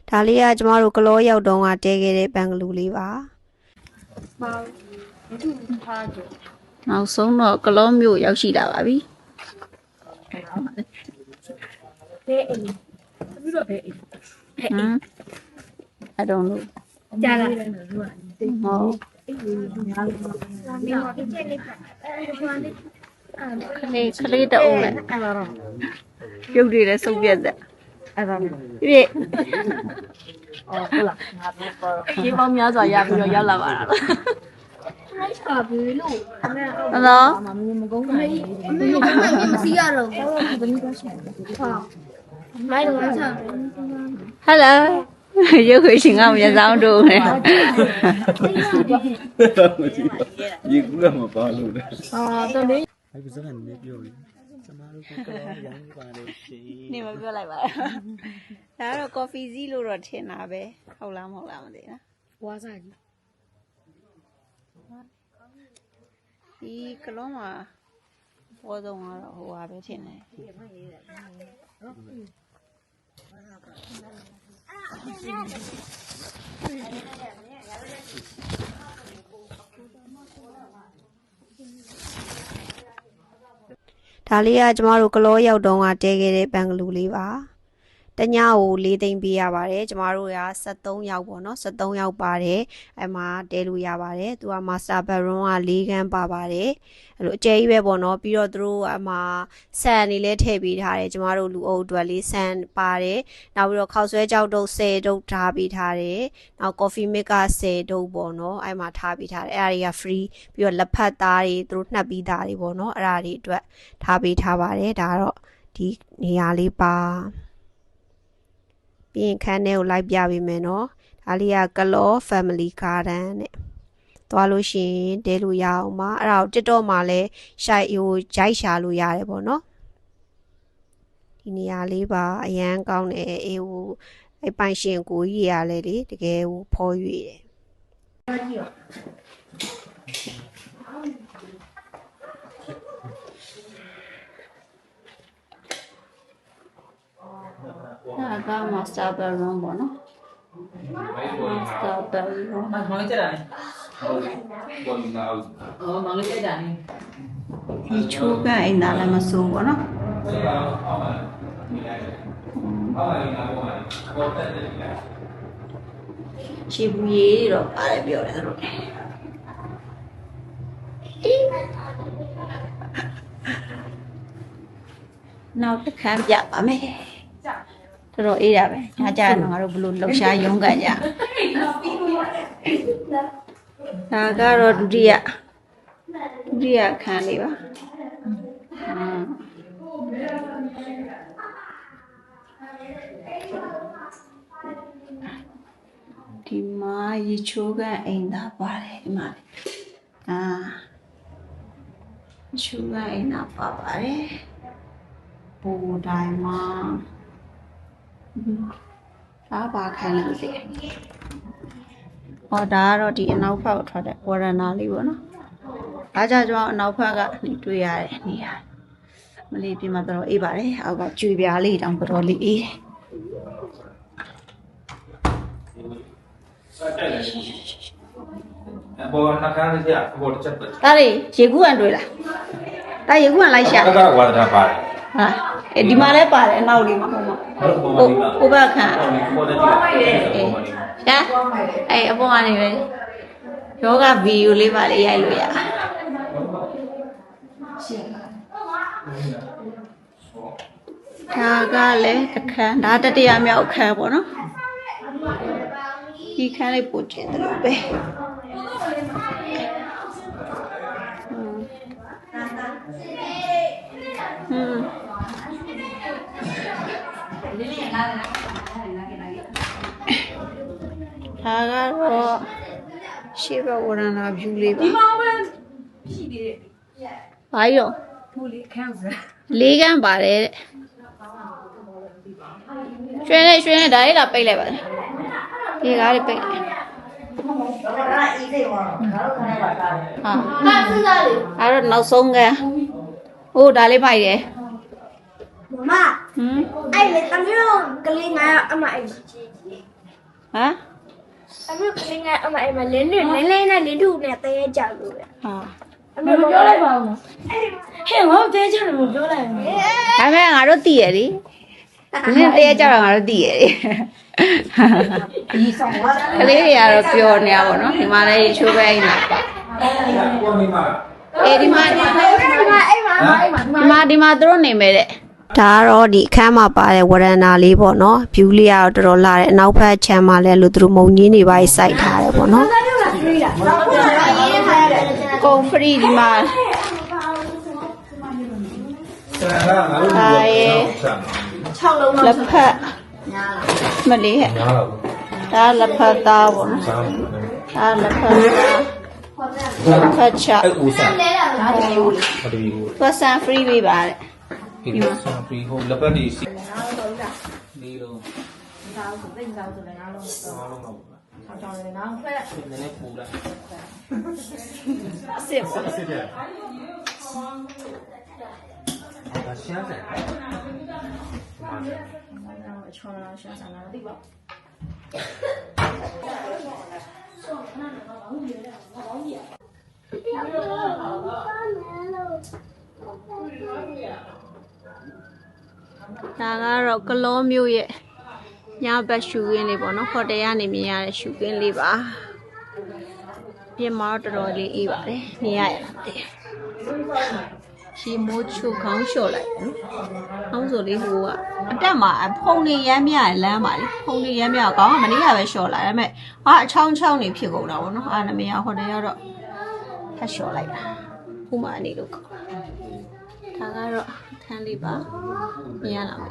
ဒါလေးကကျမတို့ကလောရောက်တုန်းကတဲခဲ့တဲ့ဘန်ဂလူလေးပါနောက်ဆုံးတော့ကလောမြို့ရောက်ရှိလာပါပြီဘယ်အိမ်ပြီးတော့ဘယ်အိမ်I don't know ကြားလားဟုတ်ခလေးတုံးလဲပြုတ်တွေလည်းစုပ်ပြတ်တဲ့အဲ့ဒါပြည့်ဟုတ်လားရေပေါင်းများစွာရပြီးတော့ရောက်လာပါလားချာပြီလို့နော်မကုန်းနိုင်ဘူးမစီရတော့ဘယ်နည်းတော့ရှင်ဟာမိုင်းတော့ချာဟယ်လိုရုပ်ခွေရှင်ကမြန်ဆောင်တို့နဲ့ရေကူးတော့မပါလို့လေတော်လေးအဲ့ဒီစကားနည်းပြောလေကျမတို့ကရောရမ်းပါတယ်ရှင်နေမပြောလိုက်ပါဒါကတော့ coffee စီးလို့တော့ထင်တာပဲဟုတ်လားမဟုတ်လားမသိနော်ဝါစာကြီးဒီကလုံးမှာပေါ်ဆုံးကတော့ဟိုဟာပဲထင်တယ်ဒါလေးကကျမတို့ကလောရောက်တုန်းကတဲခဲ့တဲ့ဘန်ဂလူလေးပါတညကို4သိန်းပေးရပါတယ်ကျမတို့က73ရောက်ပေါ့နော်73ရောက်ပါတယ်အဲ့မှာတဲလို့ရပါတယ်သူက master bedroom က4ခန်းပါပါတယ်အဲ့လိုအကျယ်ကြီးပဲပေါ့နော်ပြီးတော့သူတို့အမှာဆန်နေလဲထည့်ပေးထားတယ်ကျမတို့လူအုပ်အတွက်လေးဆန်ပါတယ်နောက်ပြီးတော့ခောက်ဆွဲကြောက်တုပ်10တုပ်ထားပေးထားတယ်နောက် coffee maker 10တုပ်ပေါ့နော်အဲ့မှာထားပေးထားတယ်အဲ့ဒါတွေက free ပြီးတော့လက်ဖက်သားတွေသူတို့နှက်ပြီးသားတွေပေါ့နော်အဲ့ဒါတွေအတွက်ထားပေးထားပါတယ်ဒါကတော့ဒီနေရာလေးပါပြီးရင်ခန်းထဲကိုလိုက်ပြပေးမယ်နော်ဒါလေးကကလော family garden နဲ့သွားလို့ရှိရင်တဲလို့ရအောင်ပါအဲ့ဒါကို TikTok မှာလည်းရိုက်ရှာလို့ရတယ်ပေါ့နော်ဒီနေရာလေးပါအရန်ကောင်းတယ်အေးဟိုအဲ့ပိုင်ရှင်ကိုကြီးရလဲလေတကယ်ဟိုဖော်ရွေတယ်ဒါက master bedroom ပေါ့နော် master bedroom မောင်လေးကြက်တာလေဟုတ်မောင်လေးကြက်တာလေဒီချိုးကအိမ်သားလည်းမစိုးပေါ့နော်ချီဘူးရေတော့ပါတယ်ပြောတယ်သူတို့နောက်တစ်ခါပြပါမယ်တော်တော်အေးတာပဲညကြရင်တော့ငါတို့ဘလို့လှုပ်ရှားရုန်းကန်ကြဒါကတော့ဒုတိယအခန်းလေးပါဒီမှာရေချိုးကန်အိမ်သားပါတယ်ဒီမှာချိုးကန်အိမ်သားပါပါတယ်ဘူတိုင်းမှာဒါပါခိုင်းလို့သိတယ်ဟောဒါကတော့ဒီအနောက်ဘက်ထွက်တဲ့ဝရဏလေးပေါ့နော်ဒါကြောင့်ကျွန်တော်အနောက်ဘက်ကနေတွေ့ရတဲ့နေရာမလေးပြင်မှာတော့အေးပါတယ်အောက်ကကျွေပြားလေးတောင်တော်လေးအေးဘောနှခမ်းလေးကြာဘောတစ်ချက်ပဲဒါလေရေကူးကန်တွေ့လားဒါရေကူးကန်လိုက်ရှာကဝါဒတာပါတယ်ဟာဒီမှာလည်းပါတယ်အနောက်လေးမှာဟိုမှာဟိုဘက်ခန့်ဘောတဲ့ကြီးရှာအဲ့အပေါ်ကနေပဲယောဂဗီဒီယိုလေးပါလေရိုက်လို့ရဒါကလည်းအခန်းဒါတတိယမြောက်အခန်းပေါ့နော်ဒီခန်းလေးပို့ကျင်တယ်လို့ပဲဒါကတော့ရှေ့ဘက်ဝရဏဗျူးလေးပါဒီမှာပဲရှိသေးတယ်ဘာရောဟိုလေးခန်းစ၄ခန်းပါတယ်တဲ့ရွှေနဲ့ဒါလေးလာပိတ်လိုက်ပါဒီကားလေးပိတ်လိုက်ဟာအဲ့တော့နောက်ဆုံးကဟိုဒါလေးဖိုက်တယ်မမအဲ့လေတမီးတို့ကလေး9ယောက်အမအဲ့ အမေကလည်းအမလင်းနဲ့လင်းထုနဲ့တဲကြလို့ပဲ ဟာ အမေပြောလိုက်ပါဦးဟဲ့ငါတဲကြတယ်မပြောလိုက်ဘူး ဒါပေမဲ့ငါတို့တည်ရလေနင်းတရားကြတော့ငါတို့တည်ရလေဒီဆောင်ကလေးတွေကတော့ပျော်နေရပါတော့ဒီမှာလည်းချိုးပဲအိမ်မှာပါဒီမှာသူတို့နေမဲ့တဲ့ဒါကတော့ဒီအခန်းမှာပါတဲ့ဝရန်နာလေးပေါ့နော်ဖြူလေးကတော့တော်တော်လာတယ်အနောက်ဘက်ခြမ်းမှာလည်းလို့သူတို့မုံကြီးနေပါစိုက်ထားတယ်ပေါ့နော်ကုံဖရီဒီမှာဒါရေ6လုံးလက်ဖက်မလေးဟဲ့ဒါလက်ဖက်သားပေါ့နော်ဒါလက်ဖက်သားလက်ဖက်ချပ် ဦးစား ဒါတမျိုးလေး ဘာတည်းကို ပတ်စံ free ပေးပါတဲ့ ဒီမှာဆန်ပြီးဟိုလက်ပတ်ဒီစီနေတော့ငါးလုံးတော့ဘူးလားနည်းနည်းပူလိုက် စစ်ပေါ့ ဒါရှမ်းတယ်ဒါကတော့ကလောမျိုးရဲ့ညဘက်ရှူခင်းလေးပေါ့နော်ဟိုတယ်ကနေမြင်ရတဲ့ရှူခင်းလေးပါပြင်မှာတော့တော်တော်လေးအေးပါတယ်နေရရတာတည်းရှီမိုးချုခေါင်းလျှော့လိုက်နော်အောင်းဆိုလေးဟိုကအတက်မှာဖုံနေရမ်းမြရလမ်းပါလေဖုံနေရမ်းမြကောင်းကမနေ့ကပဲလျှော့လာဒါပေမဲ့ဟာအချောင်းချောင်းနေဖြစ်ကုန်တာပေါ့နော်အာနမရဟိုတယ်ကတော့ထပ်လျှော့လိုက်တာဟိုမှာအနေလို့ကောင်းဒါကတော့ခန်းလေးပါမြင်ရလားမေ